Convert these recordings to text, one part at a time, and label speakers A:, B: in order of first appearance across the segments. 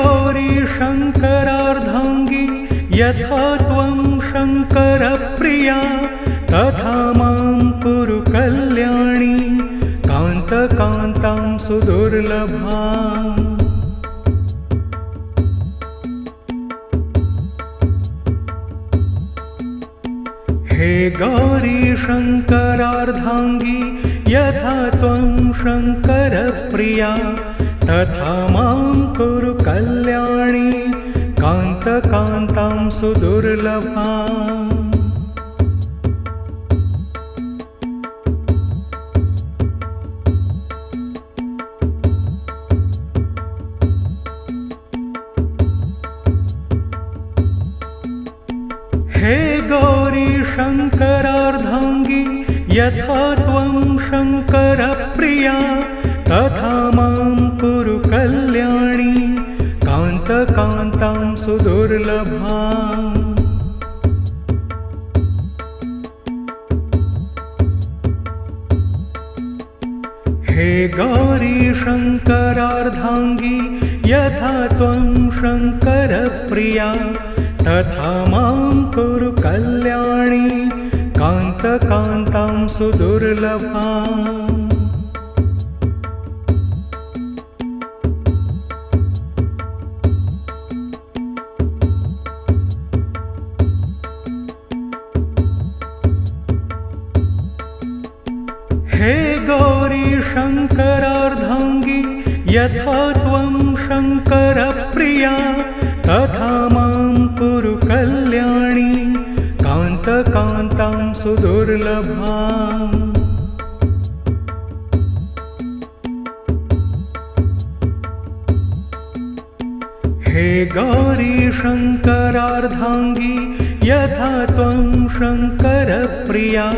A: गौरी शङ्करार्धाङ्गी यथा त्वं शङ्करप्रिया तथा मां कुरु कल्याणी कान्तकान्तां सुदुर्लभाम्। हे गौरी शङ्करार्धाङ्गी यथा त्वं शङ्करप्रिया तथा मां कुरु कल्याणी कान्तकान्तां सुदुर्लभाम्। हे गौरी शङ्करार्धाङ्गी यथा त्वं शङ्करप्रिया तथा मां कुरु कल्याणी कान्तकान्तां सुदुर्लभाम्। हे गौरी शङ्करार्धाङ्गी यथा त्वं शङ्करप्रिया तथा मां कुरु कल्याणी कान्तकान्तां सुदुर्लभाम्। हे गौरी शङ्करार्धाङ्गी यथा त्वं शङ्करप्रिया तथा मां कुरु कल्याणी कान्तकान्तां सुदुर्लभाम्। हे गौरी शङ्करार्धाङ्गी यथा त्वं शङ्करप्रिया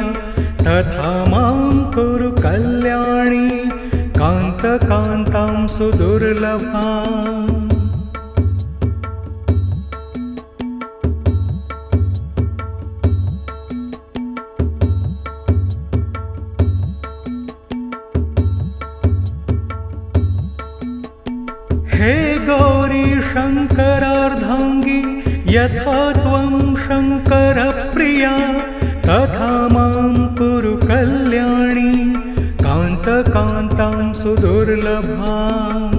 A: तथा मां कुरु कल्याणी कान्तकान्तां सुदुर्लभाम्। हे गौरी शङ्करार्धाङ्गी यथा त्वं शङ्करप्रिया तथा मां कुरु कल्याणी कान्तकान्तां सुदुर्लभाम्।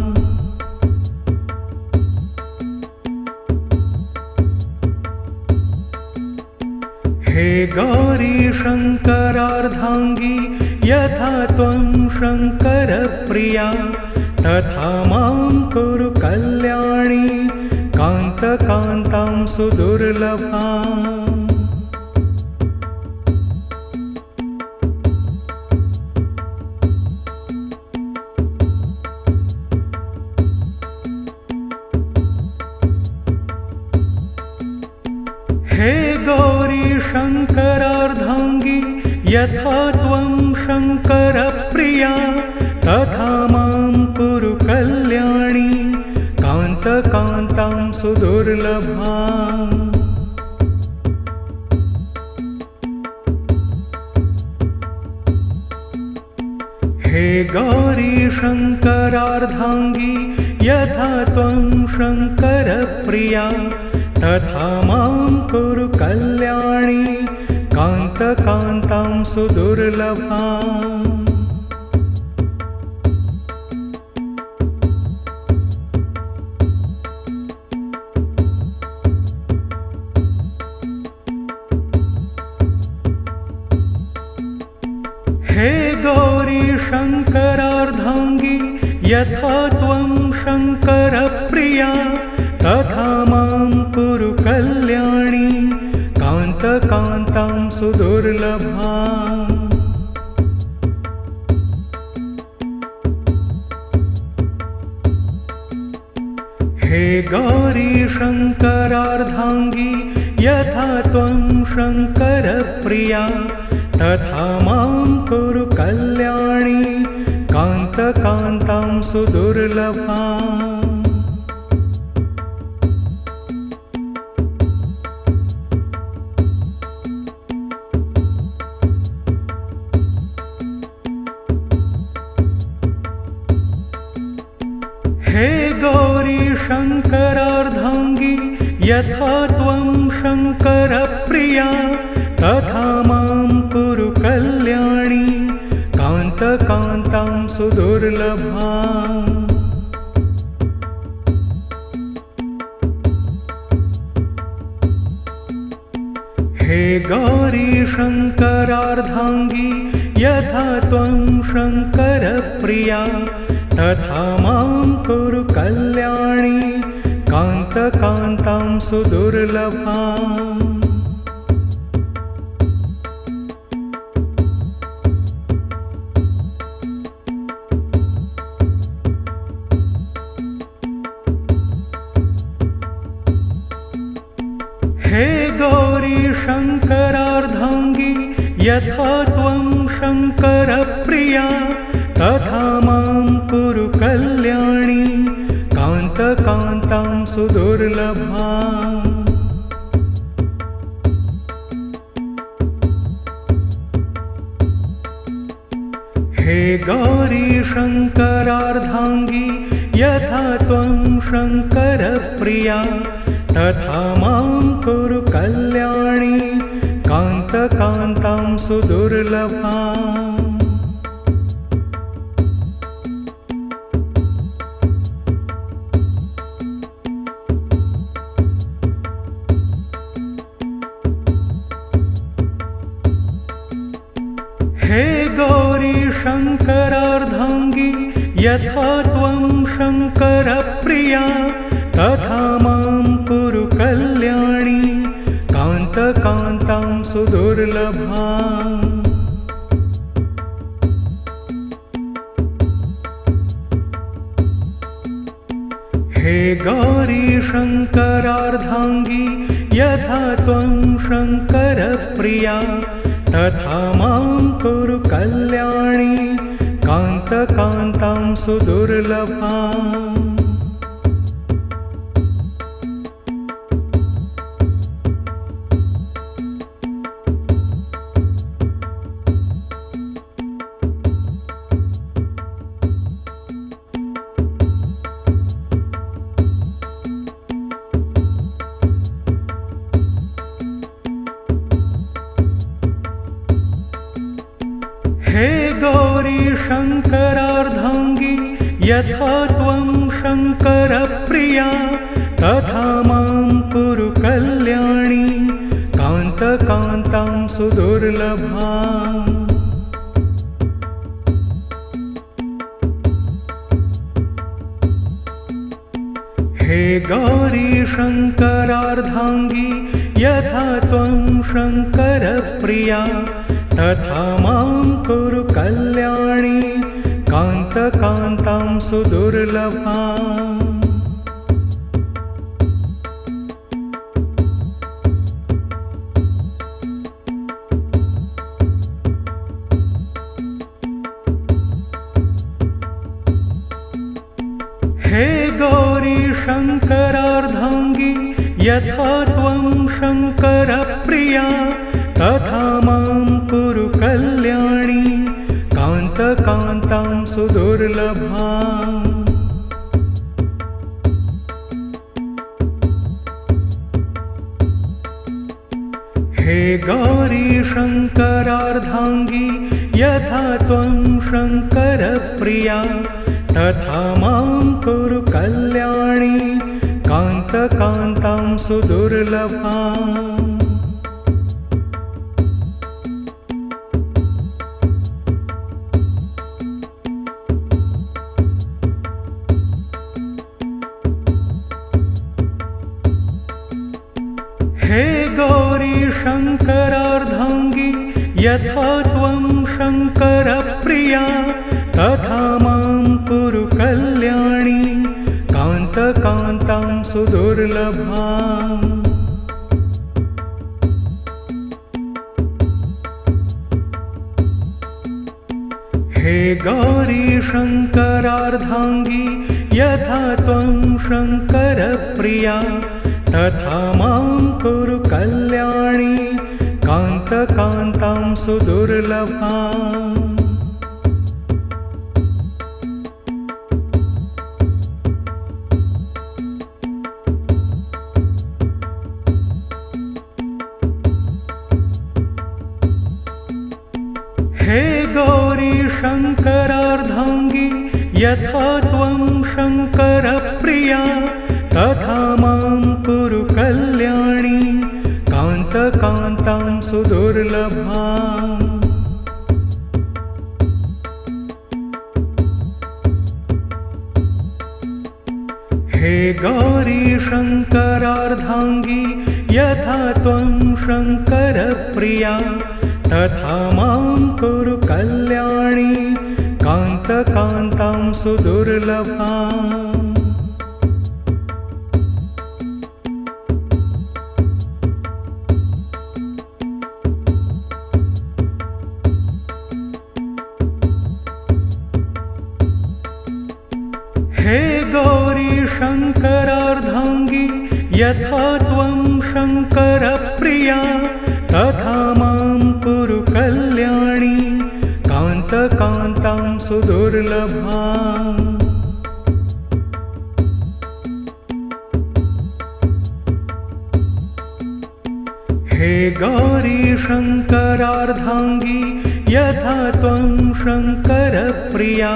A: हे गौरी शङ्करार्धाङ्गी यथा त्वं शङ्करप्रिया तथा मां कुरु कल्याणी कान्तकान्तां सुदुर्लभाम्। हे गौरी शङ्करार्धाङ्गी यथा त्वं शङ्करप्रिया तथा मां कुरु कल्याणी कान्तकान्तां सुदुर्लभाम्। हे गौरी शङ्करार्धाङ्गी यथा त्वं शङ्करप्रिया तथा मां कुरु कल्याणी कान्तकान्तां सुदुर्लभाम्। हे गौरी शङ्करार्धाङ्गी यथा त्वं शङ्करप्रिया तथा मां कुरु कल्याणी कान्तकान्तां सुदुर्लभाम्। हे गौरी शङ्करार्धाङ्गी यथा त्वं शङ्करप्रिया तथा मां कुरु कल्याणी कान्तकान्तां सुदुर्लभाम्। हे गौरी शङ्करार्धाङ्गी यथा त्वं शङ्करप्रिया तथा मां कुरु कल्याणी कान्तकान्तां सुदुर्लभाम्। हे गौरी शङ्करार्धाङ्गी यथा त्वं शङ्करप्रिया तथा मां कुरु कल्याणी कान्तकान्तां सुदुर्लभाम्। हे गौरी शङ्करार्धाङ्गी यथा त्वं शङ्करप्रिया तथा मां कुरु कल्याणी कान्तकान्तां सुदुर्लभाम्। हे गौरी शङ्करार्धाङ्गी यथा त्वं शङ्करप्रिया तथा मां कुरु कल्याणी कान्तकान्तां सुदुर्लभाम्। हे गौरी शङ्करार्धाङ्गी यथा त्वं शङ्करप्रिया तथा मां कुरु कल्याणी कान्तकान्तां सुदुर्लभाम्। हे गौरी शङ्करार्धाङ्गी यथा त्वं शङ्करप्रिया तथा मां कुरु कल्याणी कान्तकान्तां सुदुर्लभाम्। हे गौरी शङ्करार्धाङ्गी यथा त्वं शङ्करप्रिया तथा मां कुरु कल्याणी कान्तकान्तां सुदुर्लभाम्। हे गौरी शङ्करार्धाङ्गी यथा त्वं शङ्करप्रिया तथा मां कुरु कल्याणी कान्तकान्तां सुदुर्लभाम्। हे गौरी शङ्करार्धाङ्गी यथा त्वं शङ्करप्रिया तथा मां कुरु कल्याणी कान्तकान्तां सुदुर्लभाम्। हे गौरी शङ्करार्धाङ्गी यथा त्वं शङ्करप्रिया तथा मां कुरु कल्याणी कान्तकान्तां सुदुर्लभाम्। हे गौरी शङ्करार्धाङ्गी यथा त्वं शङ्करप्रिया तथा मां कुरु कल्याणी कान्तकान्तां सुदुर्लभाम्। हे गौरी शङ्करार्धाङ्गी यथा त्वं शङ्करप्रिया तथा मां कुरु कल्याणी कान्तकान्तां सुदुर्लभाम्। शङ्करार्धाङ्गी यथा त्वं शङ्करप्रिया तथा मां कुरु कल्याणी कान्तकान्तां सुदुर्लभाम्। हे गौरी शङ्करार्धाङ्गी यथा त्वं शङ्करप्रिया तथा मां कुरु कल्याणी कान्तकान्तां सुदुर्लभाम्। हे गौरी शङ्करार्धाङ्गी यथा त्वं शङ्करप्रिया तथा मां कुरु कल्याणी कान्तकान्तां सुदुर्लभाम्। हे गौरी शङ्करार्धाङ्गी यथा त्वं शङ्करप्रिया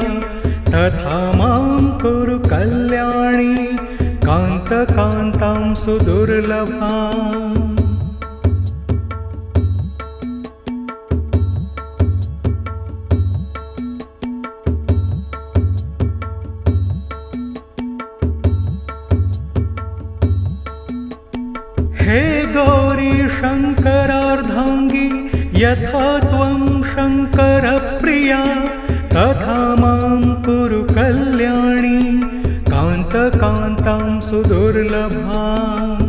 A: तथा मां कुरु कल्याणी कान्तकान्तां सुदुर्लभाम्। हे गौरी शङ्करार्धाङ्गी यथा त्वं शङ्करप्रिया तथा मां कुरु कल्याणी कान्तकान्तां सुदुर्लभाम्।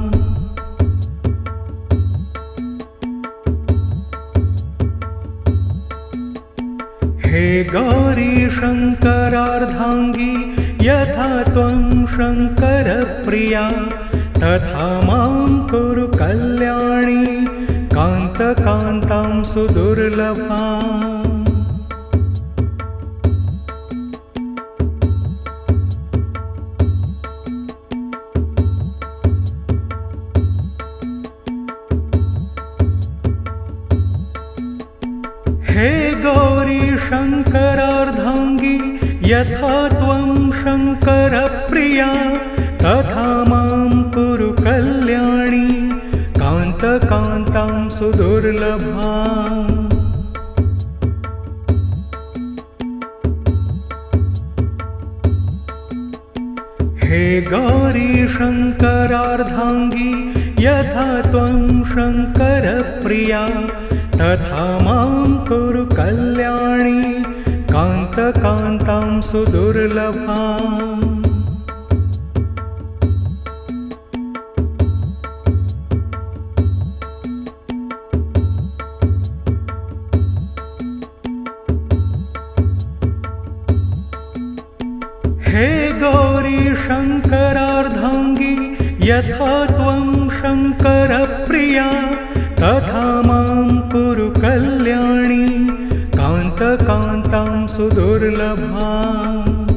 A: हे गौरी शङ्करार्धाङ्गी यथा त्वं शङ्करप्रिया तथा मां कुरु कल्याणी कान्तकान्तां सुदुर्लभाम्। हे गौरी शङ्करार्धाङ्गी यथा त्वं शङ्करप्रिया तथा मां कुरु कल्याणी कान्तकान्तां सुदुर्लभाम्। हे गौरी शङ्करार्धाङ्गी यथा त्वं शङ्करप्रिया तथा मां कुरु कल्याणी कान्तकान्तां सुदुर्लभाम्। हे गौरी शङ्करार्धाङ्गी यथा त्वं शङ्करप्रिया तथा मां कुरु कल्याणी कान्तकान्तां सुदुर्लभाम्।